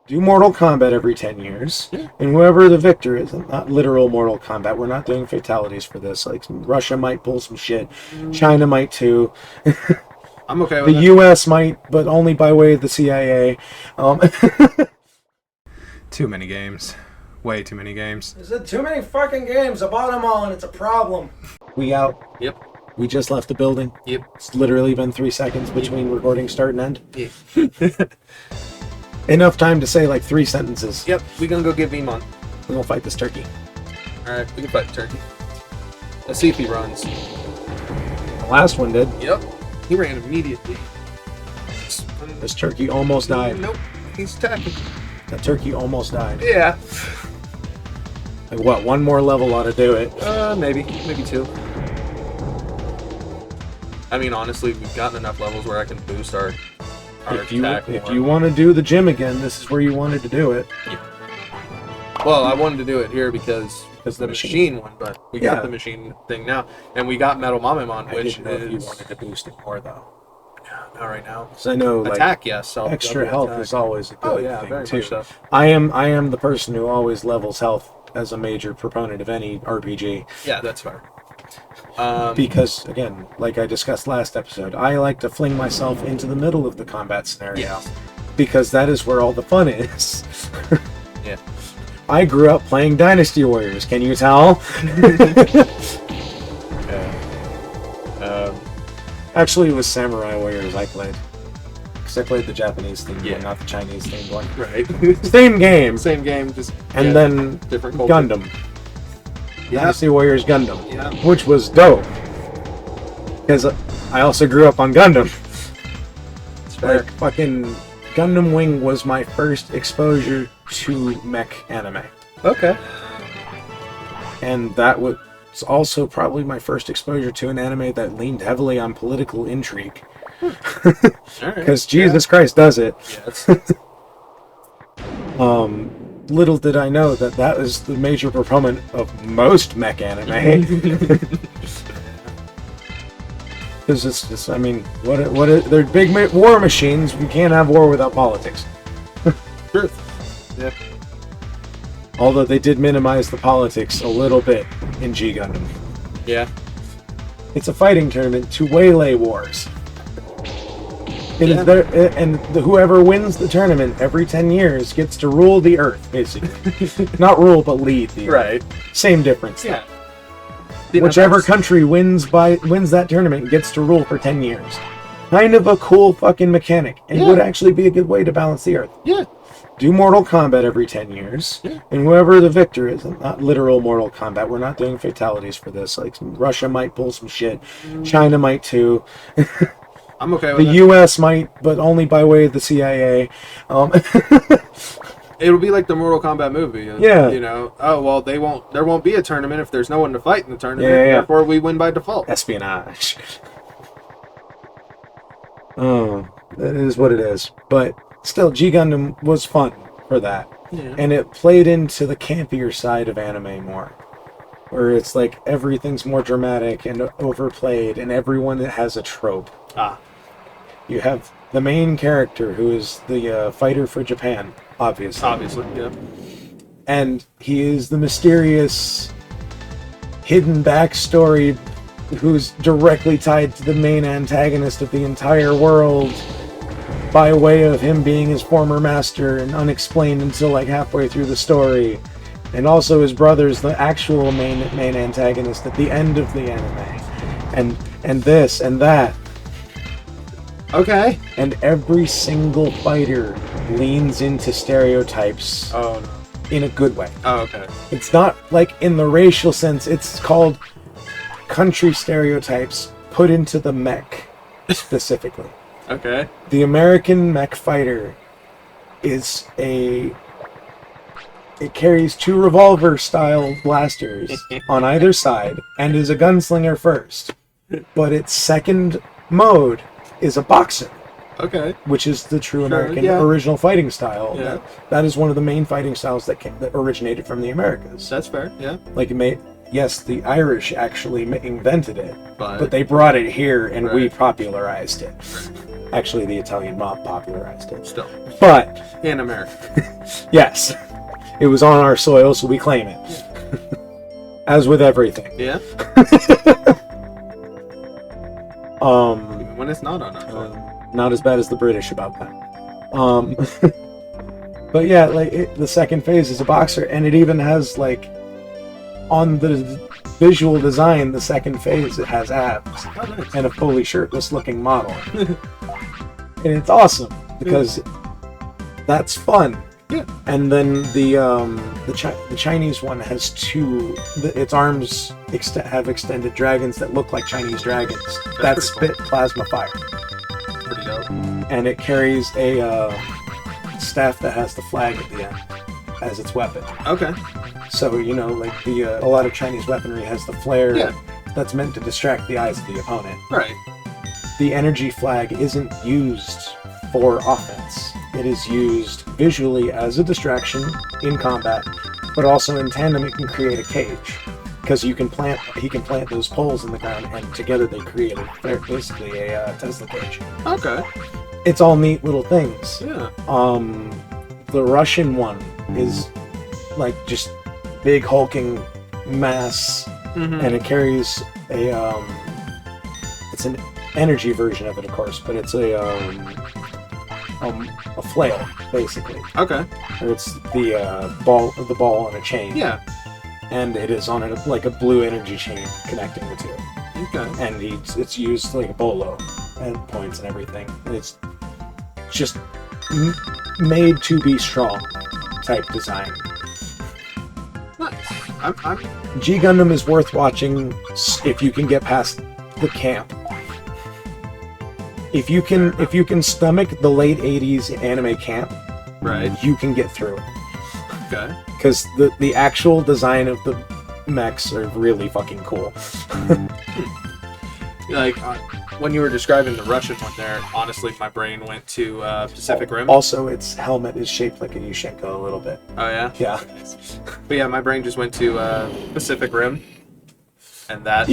do Mortal Kombat every 10 years, and whoever the victor is, not literal Mortal Kombat, we're not doing fatalities for this. Like, Russia might pull some shit, China might too. I'm okay with the it. U.S. might, but only by way of the CIA. Too many games. Way too many games. There's too many fucking games. I bought them all, and it's a problem. We out. Yep. We just left the building. Yep. It's literally been 3 seconds between recording start and end. Yep. Enough time to say like 3 sentences. Yep. We gonna go get Vmon. We're gonna fight this turkey. Alright, we can fight the turkey. Let's see if he runs. The last one did. Yep. He ran immediately. This turkey almost died. Nope. He's attacking. That turkey almost died. Yeah. Like what? One more level ought to do it. Maybe 2. I mean, honestly, we've gotten enough levels where I can boost our If attack you want to do the gym again, this is where you wanted to do it. Yeah. Well, I wanted to do it here because the machine one, but we got the machine thing now, and we got Metal Mamemon, which I didn't know if you is wanted to boost it more though. not right now. Because I know Attack, yes. like, extra health is always a good thing very too. much so. I am the person who always levels health as a major proponent of any RPG. Yeah, that's fair. Because, again, like I discussed last episode, I like to fling myself into the middle of the combat scenario. Yeah. Because that is where all the fun is. Yeah. I grew up playing Dynasty Warriors, can you tell? Actually, it was Samurai Warriors I played. Because I played the Japanese themed one, not the Chinese themed one. Right. Same game. Same game, just And then different culture. Gundam. Yeah. Dynasty Warriors Gundam. Yeah. Which was dope. Because I also grew up on Gundam. It's fair. Like, fucking Gundam Wing was my first exposure to mech anime. Okay. And that was also probably my first exposure to an anime that leaned heavily on political intrigue. Because Jesus Christ does it. Yes. Little did I know that was the major proponent of most mech anime. Because it's just, I mean, they're big war machines. We can't have war without politics. Truth. Yep. Although they did minimize the politics a little bit in G Gundam. Yeah. It's a fighting tournament to waylay wars. It is there, and whoever wins the tournament every 10 years gets to rule the Earth, basically. Not rule, but lead the Earth. Right. Same difference. Yeah. Whichever country wins that tournament gets to rule for 10 years. Kind of a cool fucking mechanic, and would actually be a good way to balance the Earth. Yeah. Do Mortal Kombat every 10 years, and whoever the victor is, not literal Mortal Kombat, we're not doing fatalities for this. Like, Russia might pull some shit, China might too. I'm okay with The it. U.S. might, but only by way of the CIA. It'll be like the Mortal Kombat movie. Yeah. You know, oh, well, there won't be a tournament if there's no one to fight in the tournament. Yeah. Therefore, we win by default. Espionage. Oh, that is what it is. But still, G Gundam was fun for that. Yeah. And it played into the campier side of anime more. Where it's like everything's more dramatic and overplayed, and everyone has a trope. You have the main character, who is the fighter for Japan, obviously. Obviously, yeah. And he is the mysterious, hidden backstory who's directly tied to the main antagonist of the entire world by way of him being his former master and unexplained until like halfway through the story. And also his brother's the actual main antagonist at the end of the anime. And this and that. Okay. And every single fighter leans into stereotypes in a good way. Oh, okay. It's not like in the racial sense, it's called country stereotypes put into the mech specifically. Okay. The American mech fighter is it carries 2 revolver style blasters on either side and is a gunslinger first. But its second mode is a boxer. Okay. Which is the true American original fighting style. Yeah. That is one of the main fighting styles that originated from the Americas. That's fair, yeah. Like, yes, the Irish actually invented it, but they brought it here and we popularized it. Actually, the Italian mob popularized it. Still. But In America. yes, it was on our soil, so we claim it. As with everything. Yeah. Um, Even when it's not on our soil. Not as bad as the British about that. But yeah, like the second phase is a boxer, and it even has like on the visual design, the second phase it has abs and a fully shirtless looking model, and it's awesome because that's fun. Yeah. And then the Chinese one has its arms have extended dragons that look like Chinese dragons that spit plasma fire. Pretty dope. And it carries a staff that has the flag at the end as its weapon. Okay. So like a lot of Chinese weaponry has the flare that's meant to distract the eyes of the opponent. Right. The energy flag isn't used for offense. It is used visually as a distraction in combat, but also in tandem it can create a cage. Because he can plant those poles in the ground, and together they create basically a Tesla cage. Okay. It's all neat little things. Yeah. The Russian one is like just big hulking mass, and it carries it's an energy version of it, of course, but it's a flail basically. Okay. Or it's the ball on a chain. Yeah. And it is on like a blue energy chain connecting the two. Okay. And it's used like a bolo and points and everything. And it's just made to be strong type design. Nice. I'm G Gundam is worth watching if you can get past the camp. If you can stomach the late 80s anime camp, right. You can get through it. Okay. Because the actual design of the mechs are really fucking cool. Like when you were describing the Russian one there, honestly, my brain went to Pacific Rim. Also, its helmet is shaped like a Yushchenko a little bit. Oh yeah. Yeah. But yeah, my brain just went to Pacific Rim, and that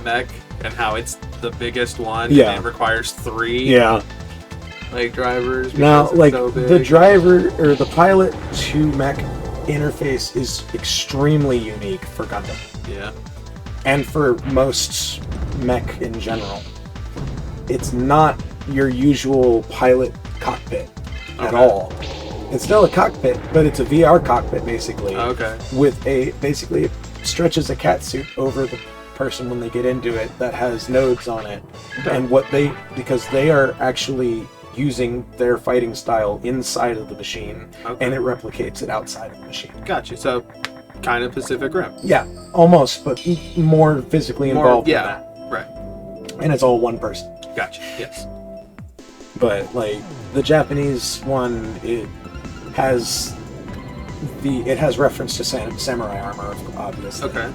mech, and how it's the biggest one. Yeah. And it requires 3. Yeah. Like drivers. Now, It's like so big. the driver or the pilot to mech interface is extremely unique for Gundam. Yeah. And for most mech in general. It's not your usual pilot cockpit at all. It's still a cockpit, but it's a VR cockpit basically. Okay. With basically it stretches a catsuit over the person when they get into it that has nodes on it. Okay. And because they are actually using their fighting style inside of the machine, and it replicates it outside of the machine. Gotcha. So, kind of Pacific Rim. Yeah, almost, but more physically involved than that. Right. And it's all one person. Gotcha. Yes. But like the Japanese one, it has reference to samurai armor, obviously. Okay.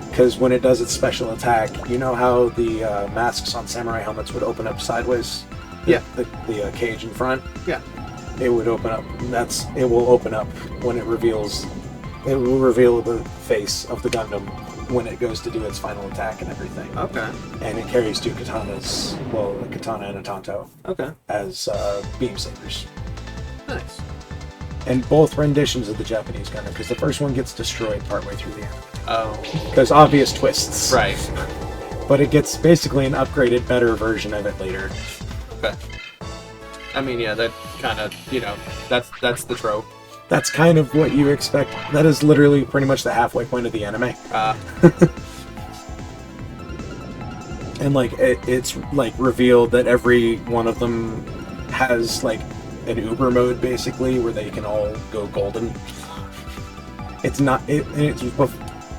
Because when it does its special attack, you know how the masks on samurai helmets would open up sideways? The cage in front? Yeah. It would open up. It will open up when it reveals. It will reveal the face of the Gundam when it goes to do its final attack and everything. Okay. And it carries 2 katanas, well, a katana and a tanto, as beam sabers. Nice. And both renditions of the Japanese Gundam, because the first one gets destroyed partway through the anime. Oh. Because obvious twists. Right. But it gets basically an upgraded, better version of it later. Okay. I mean, yeah, that kind of, that's the trope. That's kind of what you expect. That is literally pretty much the halfway point of the anime. And like it's like revealed that every one of them has like an Uber mode basically where they can all go golden. It's not it's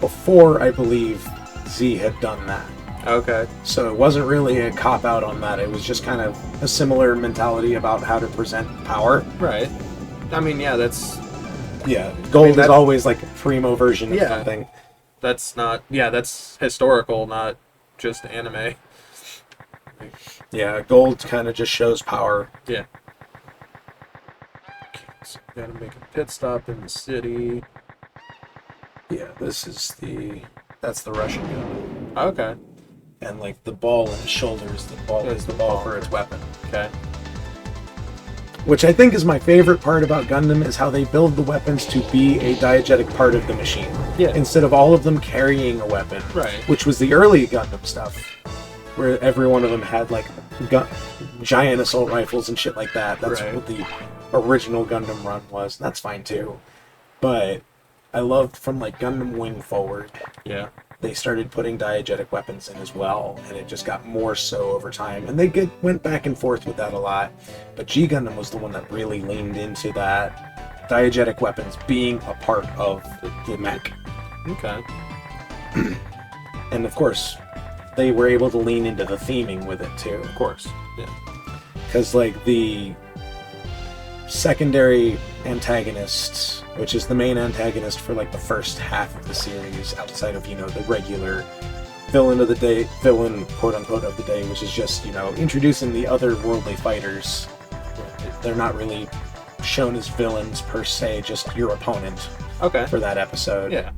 before I believe Z had done that. Okay. So it wasn't really a cop out on that. It was just kind of a similar mentality about how to present power. Right. I mean, yeah, that's... Yeah, gold is always like a primo version of something. That's not... Yeah, that's historical, not just anime. Yeah, gold kind of just shows power. Yeah. Okay, so we gotta make a pit stop in the city. Yeah, that's the Russian gun. Okay. And like the ball in his shoulder is the ball for its weapon. Okay. Which I think is my favorite part about Gundam, is how they build the weapons to be a diegetic part of the machine. Yeah. Instead of all of them carrying a weapon. Right. Which was the early Gundam stuff. Where every one of them had, like, giant assault rifles and shit like that. That's what the original Gundam run was. And that's fine, too. But I loved from, like, Gundam Wing forward. Yeah. They started putting diegetic weapons in as well, and it just got more so over time. And they went back and forth with that a lot. But G Gundam was the one that really leaned into that diegetic weapons being a part of the mech. Okay. And of course, they were able to lean into the theming with it too. Of course. Yeah. Because like the secondary antagonist, which is the main antagonist for like the first half of the series, outside of, you know, the regular villain quote unquote of the day, which is just, you know, introducing the other worldly fighters. They're not really shown as villains per se, just your opponent. Okay. For that episode. Yeah.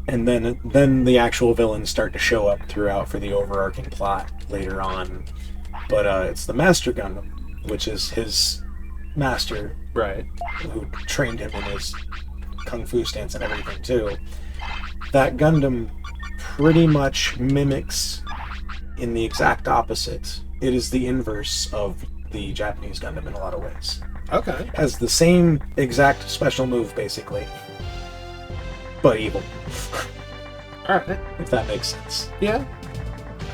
And then the actual villains start to show up throughout for the overarching plot later on. But it's the Master Gundam, which is his master, right, who trained him in his kung fu stance and everything too. That Gundam pretty much mimics in the exact opposite. It is the inverse of the Japanese Gundam in a lot of ways. Okay. Has the same exact special move basically, but evil. Alright. If that makes sense. Yeah.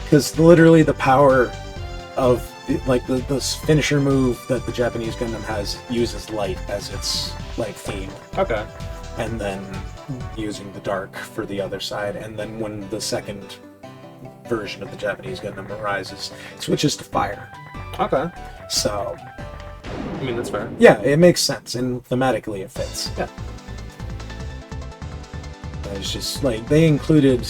Because literally the power of the finisher move that the Japanese Gundam has uses light as its like theme. Okay. And then using the dark for the other side, and then when the second version of the Japanese Gundam arises, it switches to fire. Okay. So I mean, that's fair. Yeah, it makes sense, and thematically it fits. Yeah. It's just like they included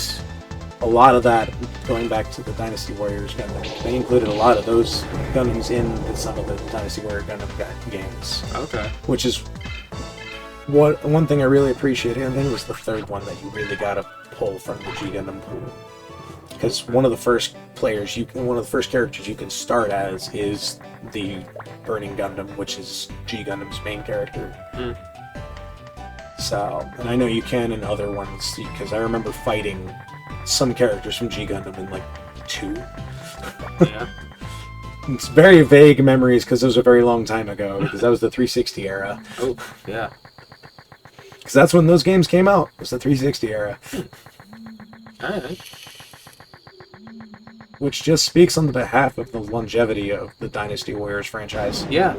a lot of that going back to the Dynasty Warriors Gundam. They included a lot of those Gundams in some of the Dynasty Warrior Gundam games. Okay. Which is one thing I really appreciated. I think it was the third one that you really got to pull from the G Gundam pool. Because one of the first characters you can start as is the Burning Gundam, which is G Gundam's main character. Mm. So, and I know you can in other ones, because I remember fighting some characters from G Gundam in like 2. Yeah. It's very vague memories because it was a very long time ago, because that was the 360 era. Oh, yeah. Because that's when those games came out. It was the 360 era. Alright. Which just speaks on the behalf of the longevity of the Dynasty Warriors franchise. Yeah.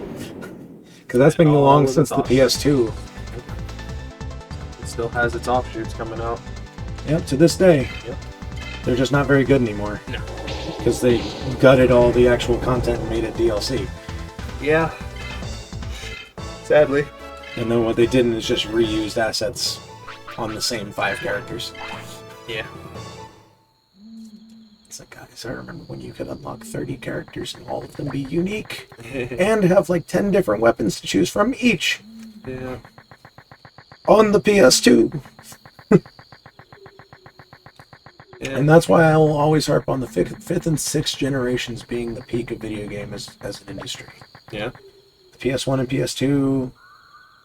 Because that's been along since the PS2. It still has its offshoots coming out. Yep, to this day. Yep. They're just not very good anymore. No. Because they gutted all the actual content and made it DLC. Yeah. Sadly. And then what they did is just reused assets on the same 5 characters. Yeah. It's like, guys, I remember when you could unlock 30 characters and all of them be unique. And have like 10 different weapons to choose from each. Yeah. On the PS2. Yeah. And that's why I will always harp on the fifth and sixth generations being the peak of video game as an industry. Yeah. The PS1 and PS2,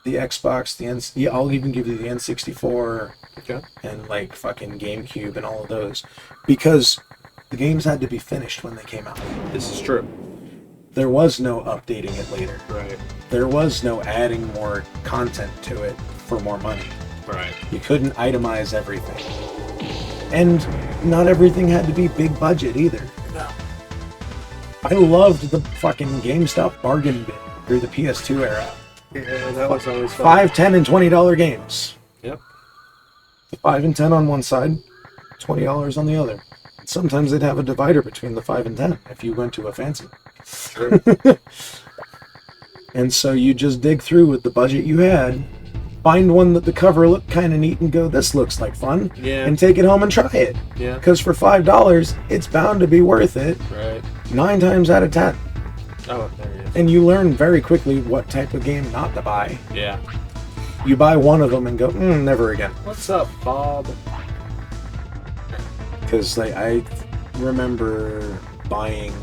the Xbox, I'll even give you the N64, Okay. and like fucking GameCube and all of those, because the games had to be finished when they came out. This is true. There was no updating it later. Right. There was no adding more content to it for more money. Right. You couldn't itemize everything. And not everything had to be big budget either. No. I loved the fucking GameStop bargain bin through the PS2 era. Yeah, that was always fun. $5, $10, and $20 games. Yep. The 5 and 10 on one side, $20 on the other. Sometimes they'd have a divider between the 5 and 10 if you went to a fancy. Sure. And so you just dig through with the budget you had, find one that the cover looked kind of neat and go, this looks like fun, Yeah. and take it home and try it. Yeah. Because for $5, it's bound to be worth it Right. 9 times out of 10. Oh, there you go. And you learn very quickly what type of game not to buy. Yeah. You buy one of them and go, never again. What's up, Bob? Because like, I remember buying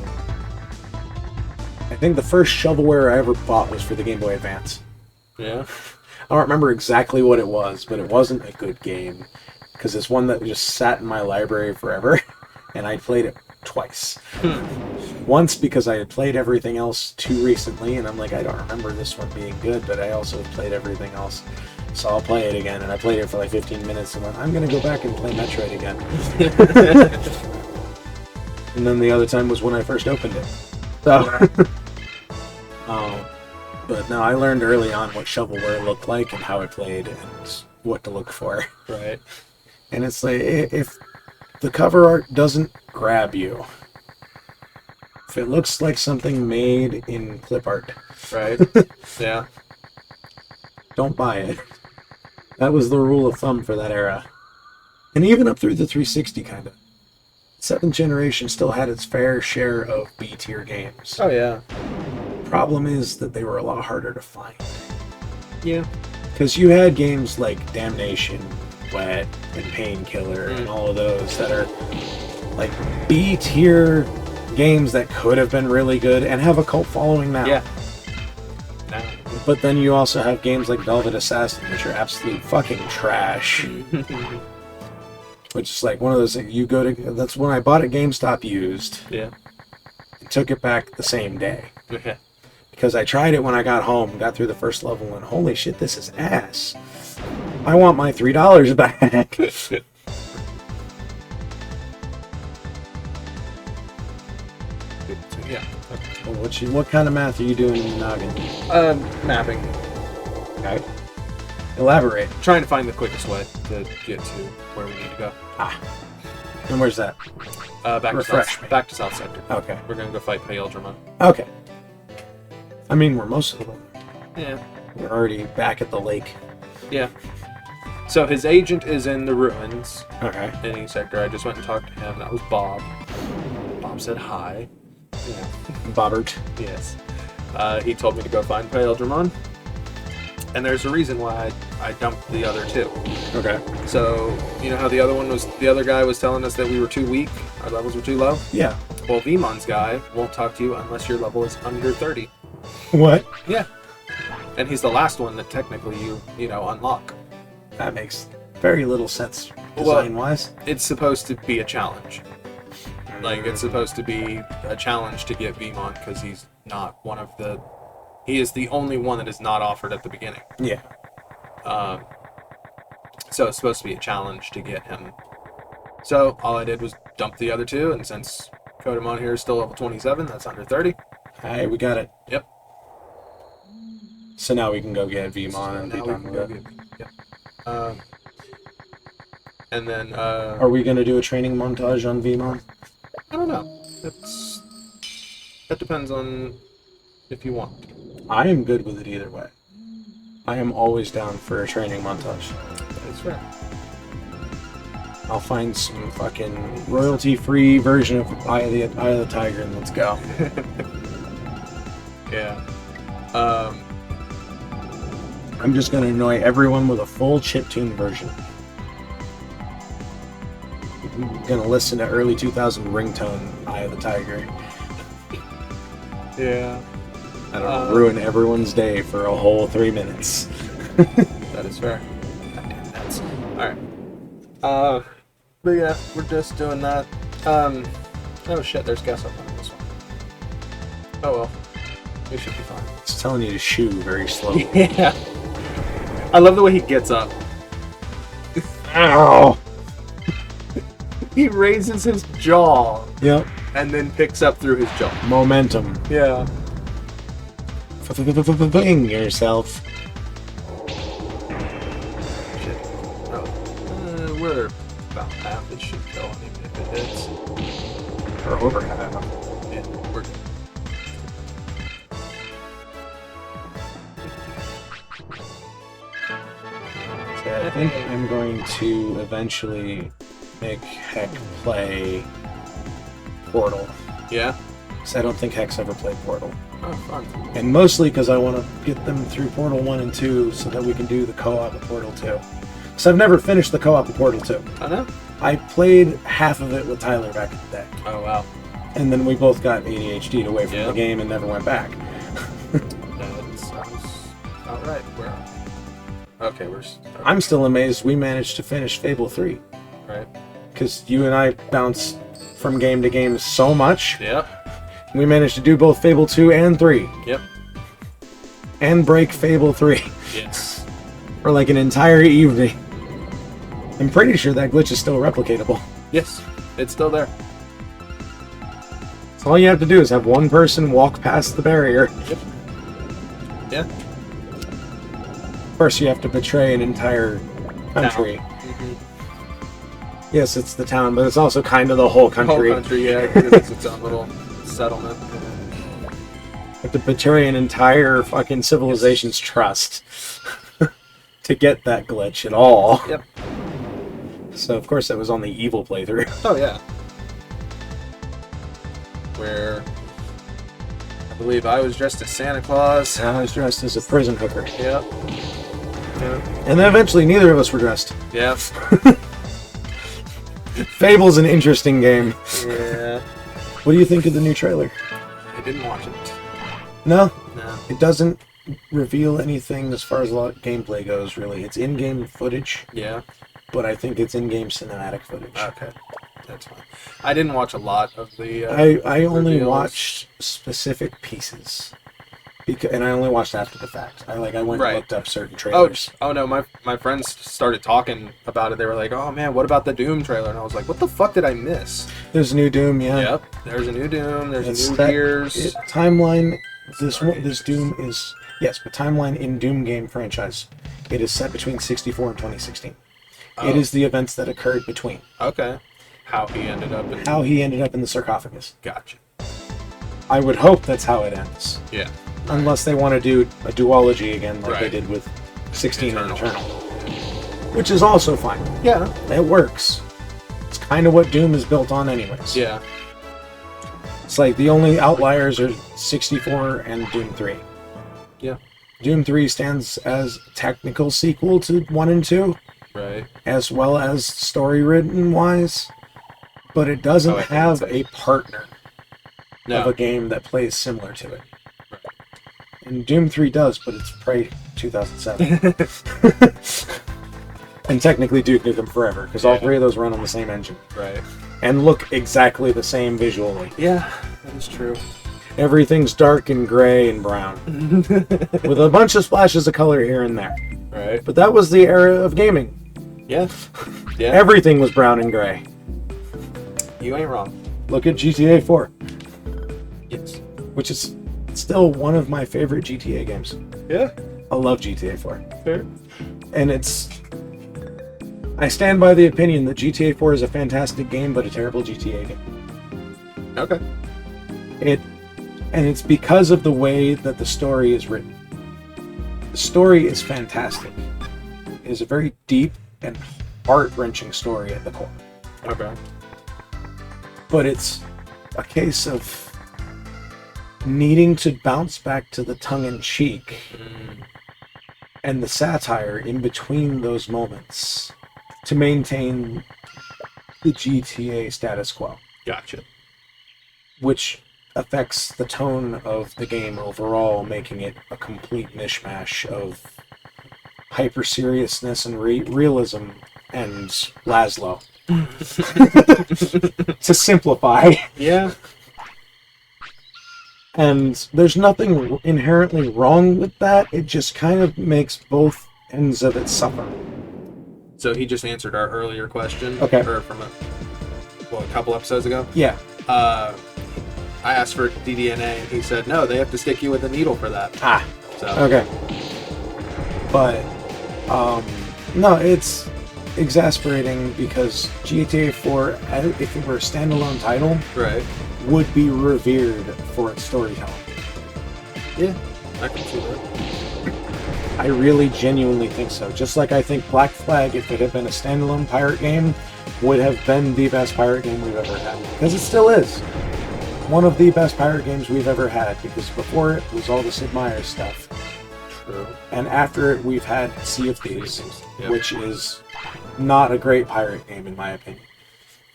I think the first shovelware I ever bought was for the Game Boy Advance. Yeah. I don't remember exactly what it was, but it wasn't a good game. Because it's one that just sat in my library forever, and I played it twice. Once because I had played everything else too recently, and I'm like, I don't remember this one being good, but I also played everything else. So I'll play it again, and I played it for like 15 minutes, and went, I'm going to go back and play Metroid again. And then the other time was when I first opened it. So, but no, I learned early on what shovelware looked like and how it played and what to look for. Right. And it's like, if the cover art doesn't grab you, if it looks like something made in clip art, Right. Yeah. don't buy it. That was the rule of thumb for that era. And even up through the 360, kind of. 7th generation still had its fair share of B-tier games. Oh, yeah. Problem is that they were a lot harder to find. Yeah. Because you had games like Damnation, Wet, and Painkiller, and all of those that are like B-tier games that could have been really good and have a cult following now. Yeah. But then you also have games like Velvet Assassin, which are absolute fucking trash. Which is like one of those things you go to. That's when I bought at GameStop used. Yeah. And took it back the same day. Okay. Because I tried it when I got home, got through the first level, and holy shit, this is ass. I want my $3 back. Yeah. Well, what kind of math are you doing in your noggin? Mapping. Okay. Elaborate. Trying to find the quickest way to get to where we need to go. And where's that? Back to South Sector. Okay. We're gonna go fight Pale Digimon. Okay. I mean, we're most of them. Yeah. We're already back at the lake. Yeah. So his agent is in the ruins Okay. in East Sector. I just went and talked to him. That was Bob. Bob said hi. Yeah. Bobbert. Yes. He told me to go find Pale Digimon. And there's a reason why I dumped the other two. Okay. So, you know how the other guy was telling us that we were too weak? Our levels were too low? Yeah. Well, Vemon's guy won't talk to you unless your level is under 30. What? Yeah. And he's the last one that technically you know, unlock. That makes very little sense design-wise. It's supposed to be a challenge. Like, it's supposed to be a challenge to get Vemon because he's not one of the... He is the only one that is not offered at the beginning. Yeah. So it's supposed to be a challenge to get him. So all I did was dump the other two, and since Kodamon here is still level 27, that's under 30. Hey, we got it. Yep. So now we can go get Vemon and be done with it. Yep. And then... Are we going to do a training montage on Vemon? I don't know. That depends on if you want. I am good with it either way. I am always down for a training montage. That's fair. I'll find some fucking royalty-free version of Eye of the Tiger and let's go. Yeah. I'm just gonna annoy everyone with a full chiptune version. I'm gonna listen to early 2000 ringtone Eye of the Tiger. Yeah. I don't know, ruin everyone's day for a whole 3 minutes. That is fair. Goddamn nuts. Alright. But yeah, we're just doing that. Oh shit, there's gas up on this one. Oh well. We should be fine. It's telling you to shoo very slowly. Yeah. I love the way he gets up. Ow! He raises his jaw. Yep. And then picks up through his jaw. Momentum. Yeah. Fling yourself. Shit. Oh. We're about half. It should kill him even if it hits. Or over half. Yeah, we're good. I think I'm going to eventually make Heck play Portal. Yeah? Because I don't think Heck's ever played Portal. Oh, fun. And mostly because I want to get them through Portal 1 and 2 so that we can do the co-op of Portal 2. Because I've never finished the co-op of Portal 2. I know? I played half of it with Tyler back in the day. Oh, wow. And then we both got ADHD'd away from Yep. the game and never went back. That sounds about right. Okay, I'm still amazed we managed to finish Fable 3. right. Because you and I bounce from game to game so much. Yep. We managed to do both Fable 2 and 3. Yep. And break Fable 3 Yes. for like an entire evening. I'm pretty sure that glitch is still replicatable. Yes. It's still there. So all you have to do is have one person walk past the barrier. Yep. Yeah. First, you have to betray an entire country. Yes, it's the town, but it's also kind of the whole country. The whole country, yeah, because it's its own little settlement. You have to betray an entire fucking civilization's trust to get that glitch at all. Yep. So, of course, that was on the evil playthrough. Oh, yeah. Where I believe I was dressed as Santa Claus. I was dressed as a prison hooker. Yep. Yep. And then eventually, neither of us were dressed. Yep. Fable's an interesting game. Yeah. What do you think of the new trailer? I didn't watch it. No, No. it doesn't reveal anything as far as a lot of gameplay goes, really. It's in-game footage, Yeah. but I think it's in-game cinematic footage. Okay. That's fine. I didn't watch a lot of the. I only reveals. watched specific pieces, and I only watched after the fact. I went and Right. looked up certain Oh, trailers. oh no! My friends started talking about it. They were like, "Oh man, what about the Doom trailer?" And I was like, "What the fuck did I miss?" There's a new Doom, yeah. Yep. There's a new Doom. There's It's a new that- Gears. Timeline. This Doom is yes, but timeline in Doom game franchise. It is set between 64 and 2016. Oh. It is the events that occurred between. Okay. How he ended up in. How he ended up in the sarcophagus. Gotcha. I would hope that's how it ends. Yeah. Unless they want to do a duology again like they Right. did with 16 and Eternal. Eternal. Which is also fine. Yeah. It works. It's kind of what Doom is built on anyways. Yeah. It's like the only outliers are 64 and Doom 3. Yeah. Doom 3 stands as technical sequel to 1 and 2, Right. as well as story written wise, but it doesn't Oh, I think have that's a partner No. of a game that plays similar to it. And Doom 3 does, but it's Prey 2007. And technically Duke Nukem Forever, because all Yeah. three of those run on the same engine. Right. And look exactly the same visually. Yeah, that is true. Everything's dark and gray and brown, with a bunch of splashes of color here and there. Right. But that was the era of gaming. Yeah. Yeah. Everything was brown and gray. You ain't wrong. Look at GTA 4, Yes. which is still one of my favorite GTA games. Yeah. I love GTA 4. Fair. And I stand by the opinion that GTA 4 is a fantastic game, but a terrible GTA game. Okay. And it's because of the way that the story is written. The story is fantastic. It is a very deep and heart-wrenching story at the core. Okay. But it's a case of needing to bounce back to the tongue-in-cheek and the satire in between those moments to maintain the GTA status quo, Gotcha. which affects the tone of the game overall, making it a complete mishmash of hyper seriousness and realism and Laszlo. To simplify. Yeah. And there's nothing inherently wrong with that. It just kind of makes both ends of it suffer. So he just answered our earlier question. Okay. Or from a couple episodes ago. Yeah. I asked for DDNA and he said no, they have to stick you with a needle for that. Ah. So Okay. But, no, it's exasperating because GTA 4, if it were a standalone title, right. would be revered for its storytelling. Yeah. I can see that. I really genuinely think so. Just like I think Black Flag, if it had been a standalone pirate game, would have been the best pirate game we've ever had. Because it still is. One of the best pirate games we've ever had, because before it was all the Sid Meier's stuff. True. And after it, we've had Sea of Thieves, Yep. which is not a great pirate game in my opinion.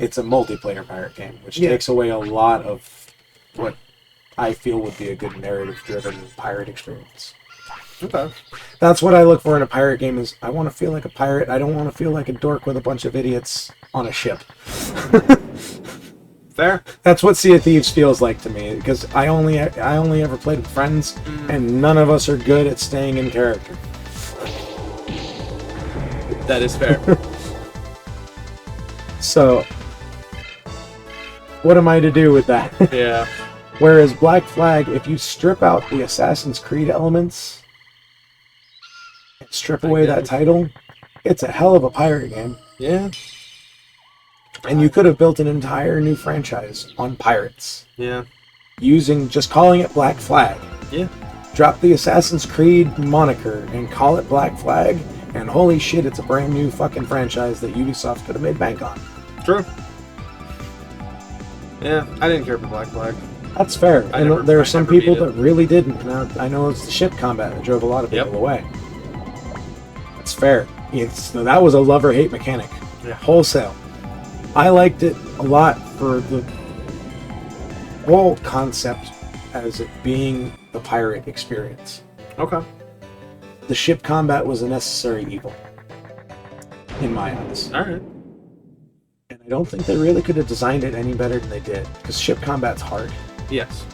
it's a multiplayer pirate game, which Yeah. takes away a lot of what I feel would be a good narrative-driven pirate experience. Okay. That's what I look for in a pirate game is I want to feel like a pirate. I don't want to feel like a dork with a bunch of idiots on a ship. Fair. That's what Sea of Thieves feels like to me, because I only ever played with friends, and none of us are good at staying in character. That is fair. So, what am I to do with that? Yeah. Whereas Black Flag, if you strip out the Assassin's Creed elements, and strip away that title, it's a hell of a pirate game. Yeah. And you could have built an entire new franchise on pirates. Yeah. Just calling it Black Flag. Yeah. Drop the Assassin's Creed moniker and call it Black Flag, and holy shit, it's a brand new fucking franchise that Ubisoft could have made bank on. True. Yeah, I didn't care for Black Flag. That's fair. I And there are some never people beat it. that really didn't. Now, I know it's the ship combat that drove a lot of people away. That's fair. That was a love-or-hate mechanic. Yeah. Wholesale. I liked it a lot for the whole concept as it being the pirate experience. Okay. The ship combat was a necessary evil, in my eyes. All right. And I don't think they really could have designed it any better than they did, because ship combat's hard. Yes.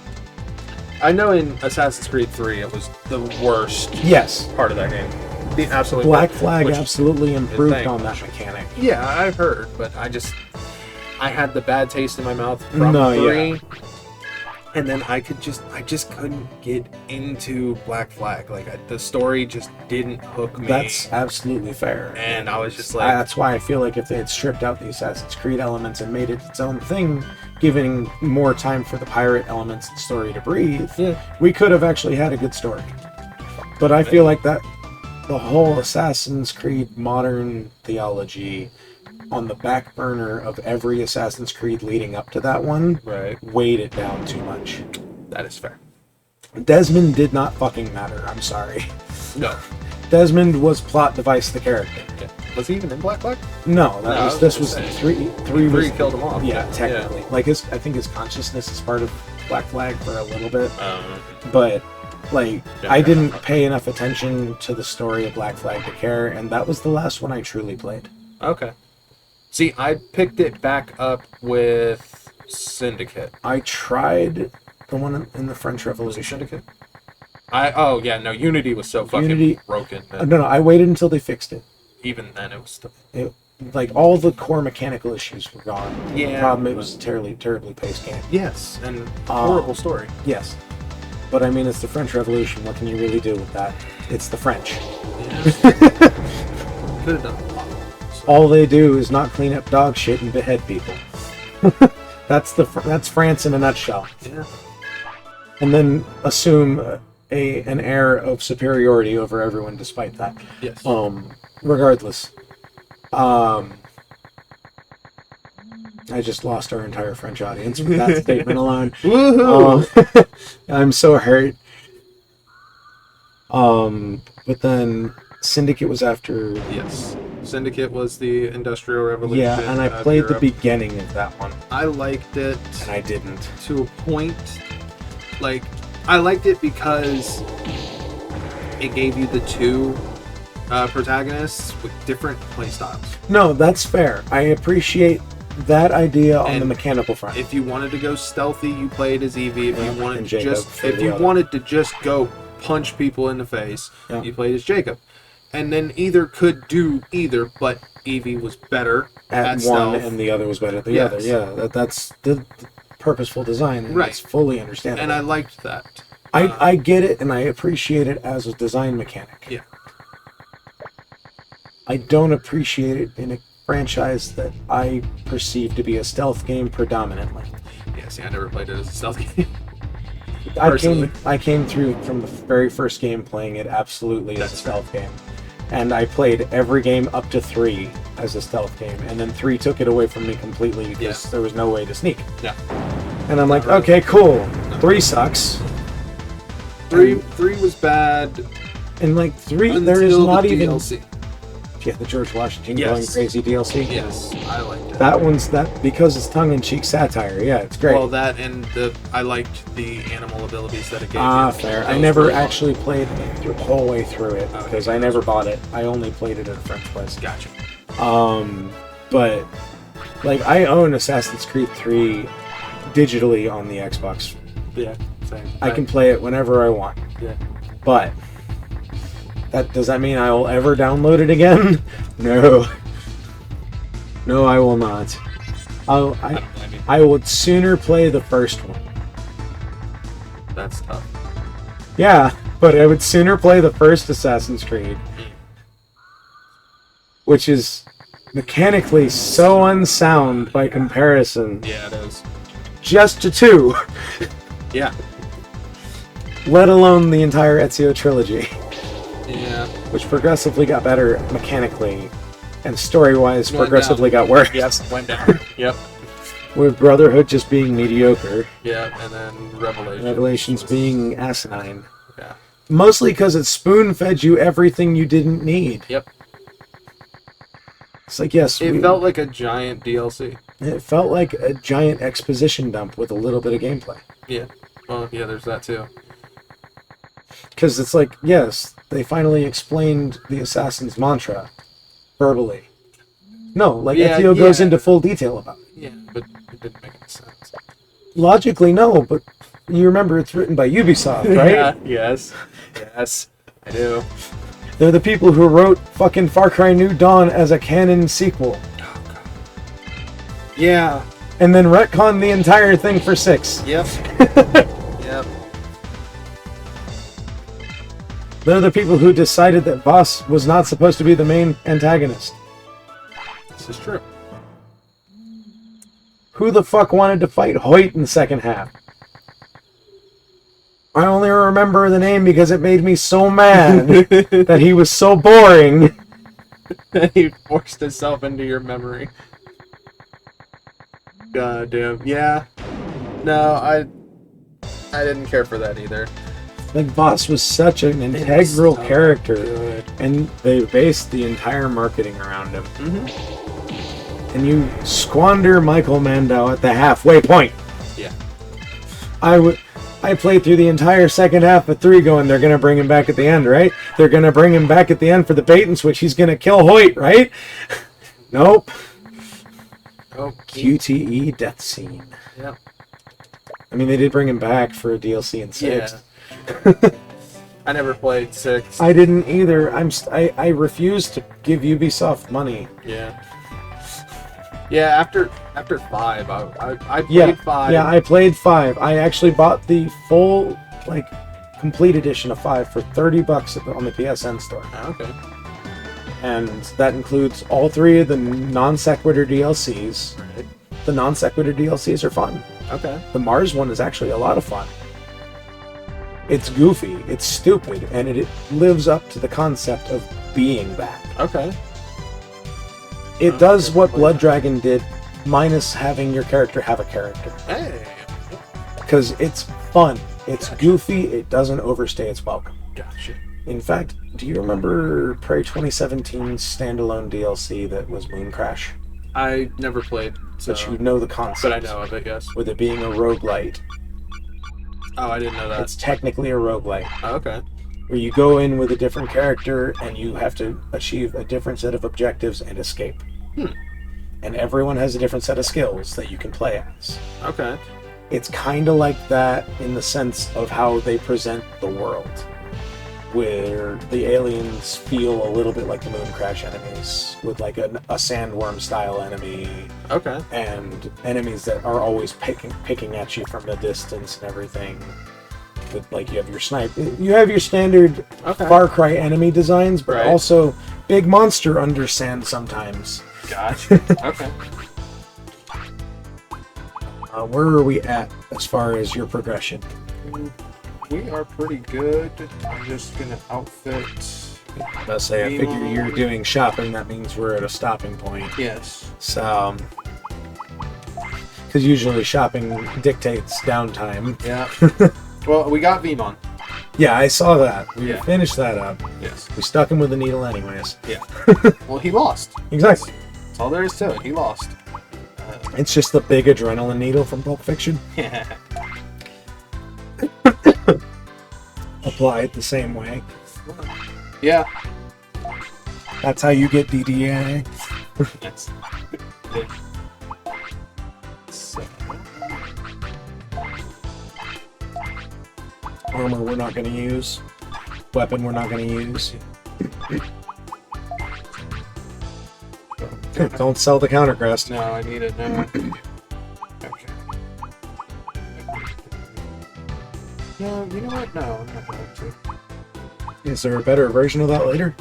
I know in Assassin's Creed 3 it was the worst Yes. part of that game. The absolute Black worst, Flag which is absolutely improved thing. on that mechanic. Yeah, I've heard, but I had the bad taste in my mouth from 3, and then I just couldn't get into Black Flag. Like the story just didn't hook me. That's absolutely fair. And I was just like, That's why I feel like if they had stripped out the Assassin's Creed elements and made it its own thing, giving more time for the pirate elements and story to breathe, we could have actually had a good story. But I feel like that the whole Assassin's Creed modern theology on the back burner of every Assassin's Creed leading up to that one weighed it down too much. that is fair. Desmond did not fucking matter, I'm sorry. No. Desmond was plot device the character. Yeah. Was he even in Black Flag? No, this was saying. three Three killed him off. Yeah, technically. Like I think his consciousness is part of Black Flag for a little bit. Yeah. But like I didn't pay enough attention to the story of Black Flag to care, and that was the last one I truly played. Okay. See, I picked it back up with Syndicate. I tried the one in the French Revolution. Syndicate? Unity was so fucking Unity- broken. That No, I waited until they fixed it. even then, it was still. Like all the core mechanical issues were gone. Yeah. The problem, it was a terribly paced game. Yes, and horrible story. Yes. But I mean, it's the French Revolution. What can you really do with that? It's the French. Yeah. Could have done a lot. All they do is not clean up dog shit and behead people. That's France in a nutshell. Yeah. And then assume an air of superiority over everyone despite that. Yes. Regardless. I just lost our entire French audience with that statement alone. Woohoo! I'm so hurt. But then Syndicate was after. Yes. Syndicate was the Industrial Revolution. Yeah, and I of played the Europe. beginning of that one, I liked it and I didn't. to a point. Like, I liked it because it gave you the two protagonists with different playstyles. No, that's fair. I appreciate that idea on And the mechanical front. If you wanted to go stealthy, you played as Evie. If Yeah, you wanted and to Jacob just, for if the you other. wanted to just go punch people in the face, Yeah. you played as Jacob. And then either could do either, but Evie was better at at one, stealth. and the other was better at the Yes. other. Yeah, that's the purposeful design, and Right. it's fully understandable. And I liked that. I get it, and I appreciate it as a design mechanic. Yeah. I don't appreciate it in a franchise that I perceive to be a stealth game predominantly. Yeah, see, I never played it as a stealth game. I came through from the very first game playing it absolutely as a That's stealth game. And I played every game up to 3 as a stealth game, and then 3 took it away from me completely because there was no way to sneak. Yeah. And I'm like, okay, cool. 3 sucks. 3 was bad And like 3, until there is the not even. DLC. Yeah, the George Washington Yes. going crazy DLC. Yes, I liked it. That one's because it's tongue-in-cheek satire. Yeah, it's great. Well, that and I liked the animal abilities that it gave Ah, you. fair. That I was never really fun. actually played the whole way through it Okay. because I never bought it. I only played it at a friend's place. Gotcha. But like I own Assassin's Creed 3 digitally on the Xbox. Yeah, same. I can play it whenever I want. Yeah. But does that mean I will ever download it again? No. No, I will not. I don't blame you. I would sooner play the first one. That's tough. Yeah, but I would sooner play the first Assassin's Creed, which is mechanically so unsound by comparison. Yeah, it is. Just to 2, Yeah. let alone the entire Ezio trilogy, Yeah. which progressively got better mechanically, and story-wise Went progressively down. got worse. Yes, went down. Yep. With Brotherhood just being mediocre, Yeah, and then Revelations being asinine. Yeah. Mostly because it spoon-fed you everything you didn't need. Yep. It's like, yes, It felt like a giant DLC. it felt like a giant exposition dump with a little bit of gameplay. Yeah. Well, yeah, there's that too. Because it's like, yes, they finally explained the assassin's mantra verbally. No, like Yeah, Ezio goes yeah. into full detail about it. Yeah, but it didn't make any sense. Logically, no, but you remember it's written by Ubisoft, right? Yeah, yes. Yes, I do. They're the people who wrote fucking Far Cry New Dawn as a canon sequel. Oh, God. Yeah. And then retconned the entire thing for 6. Yep. Yep. They're the people who decided that Boss was not supposed to be the main antagonist. This is true. Who the fuck wanted to fight Hoyt in the second half? I only remember the name because it made me so mad that he was so boring. He forced himself into your memory. God damn. Yeah. No, I didn't care for that either. Like, Boss was such an integral so character, good. and they based the entire marketing around him. Mm-hmm. And you squander Michael Mando at the halfway point. Yeah. I played through the entire second half of 3 going, they're going to bring him back at the end, right? They're going to bring him back at the end for the bait and switch. He's going to kill Hoyt, right? Nope. Oh, QTE death scene. Yep. I mean, they did bring him back for a DLC in 6. Yeah. I never played 6. I didn't either. I refuse to give Ubisoft money. Yeah. Yeah, after 5, I played Yeah, 5. yeah, I played 5. I actually bought the full, like, complete edition of 5 for $30 on the PSN store. Oh, okay. And that includes all 3 of the non-sequitur DLCs. Right. The non-sequitur DLCs are fun. Okay. The Mars one is actually a lot of fun. It's goofy, it's stupid, and it lives up to the concept of being that. Okay. It does what Blood Dragon did, minus having your character have a character. Hey. Because it's fun, it's goofy, it doesn't overstay its welcome. Gotcha. In fact, do you remember Prey 2017's standalone DLC that was Moon Crash? I never played, so... But you know the concept. But I know of it, yes. With it being a roguelite. Oh, I didn't know that. It's technically a roguelite. Oh, okay. Where you go in with a different character and you have to achieve a different set of objectives and escape. And everyone has a different set of skills that you can play as. Okay. It's kind of like that in the sense of how they present the world, where the aliens feel a little bit like the Moon Crash enemies, with like a sandworm style enemy, Okay. and enemies that are always picking at you from a distance and everything. With, like, you have your standard Okay. Far Cry enemy designs, but Right. also big monster under sand sometimes. Gotcha. Okay. Where are we at as far as your progression? We are pretty good. I'm just gonna outfit. I figure you're doing shopping, that means we're at a stopping point. Yes. So, because usually shopping dictates downtime. Yeah. Well, we got Vmon. Yeah, I saw that. We Yeah. finished that up. Yes. We stuck him with the needle anyways. Yeah. Well, he lost. Exactly. That's all there is to it. He lost. It's just the big adrenaline needle from Pulp Fiction. Yeah. Apply it the same way. Yeah. That's how you get DDA. Yes. So, Armor we're not going to use. Weapon we're not going to use. Don't sell the countercrest. no, I need it now. Okay. No, you know what? No, I'm not going to. Is there a better version of that later?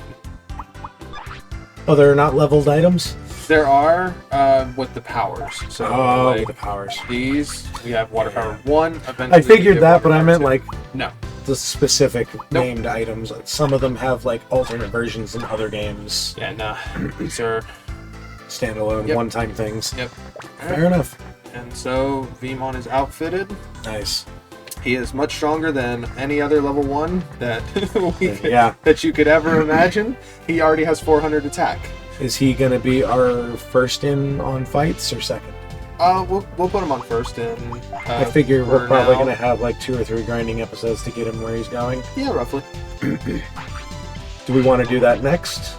Oh, there are not leveled items? There are with the powers. So Oh, like, the powers. these, we have water power 1. Eventually I we figured get that, water but I power meant 2. like No. the specific named items. Some of them have like alternate versions in other games. Yeah, no. These are. Standalone, Yep. one-time things. Yep. Fair enough. And so Vmon is outfitted. Nice. He is much stronger than any other level 1 that Yeah. that you could ever imagine. He already has 400 attack. Is he gonna be our first in on fights or second? We'll put him on first. And I figure we're for probably now- gonna have like 2 or 3 grinding episodes to get him where he's going. Yeah, roughly. Do we want to do that next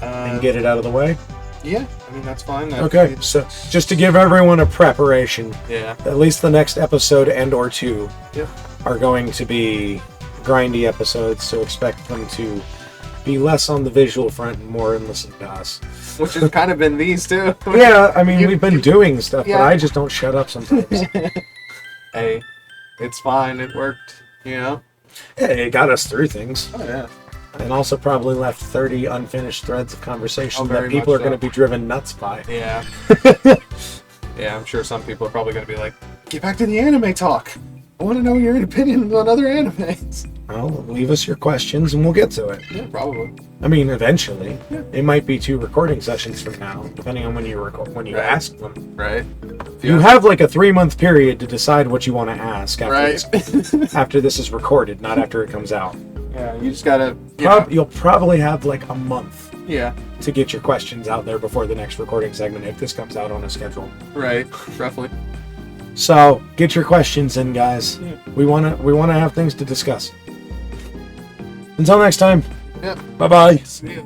and get it out of the way? Yeah, I mean that's fine. Okay, so just to give everyone a preparation, Yeah. at least the next episode and or 2 Yep. are going to be grindy episodes, so expect them to be less on the visual front and more in listen to us. Which has kind of been these too. Yeah, I mean, You- we've been doing stuff, yeah. but I just don't shut up sometimes. Hey, it's fine. It worked. You know. Hey, it got us through things. Oh yeah. And also probably left 30 unfinished threads of conversation Oh, that very people are much going to so. be driven nuts by. Yeah. Yeah, I'm sure some people are probably going to be like, "Get back to the anime talk. I want to know your opinion on other animes." Well, leave us your questions and we'll get to it. Yeah, probably. I mean, eventually. Yeah. It might be 2 recording sessions from now, depending on when you Right. ask them. Right. You have like a 3-month period to decide what you want to ask after, Right. after this is recorded, not after it comes out. Yeah, you just gotta. You know, You'll probably have like a month yeah. to get your questions out there before the next recording segment if this comes out on a schedule. Right. Roughly. So get your questions in, guys. Yeah. We wanna have things to discuss. Until next time. Yep. Bye bye. See ya.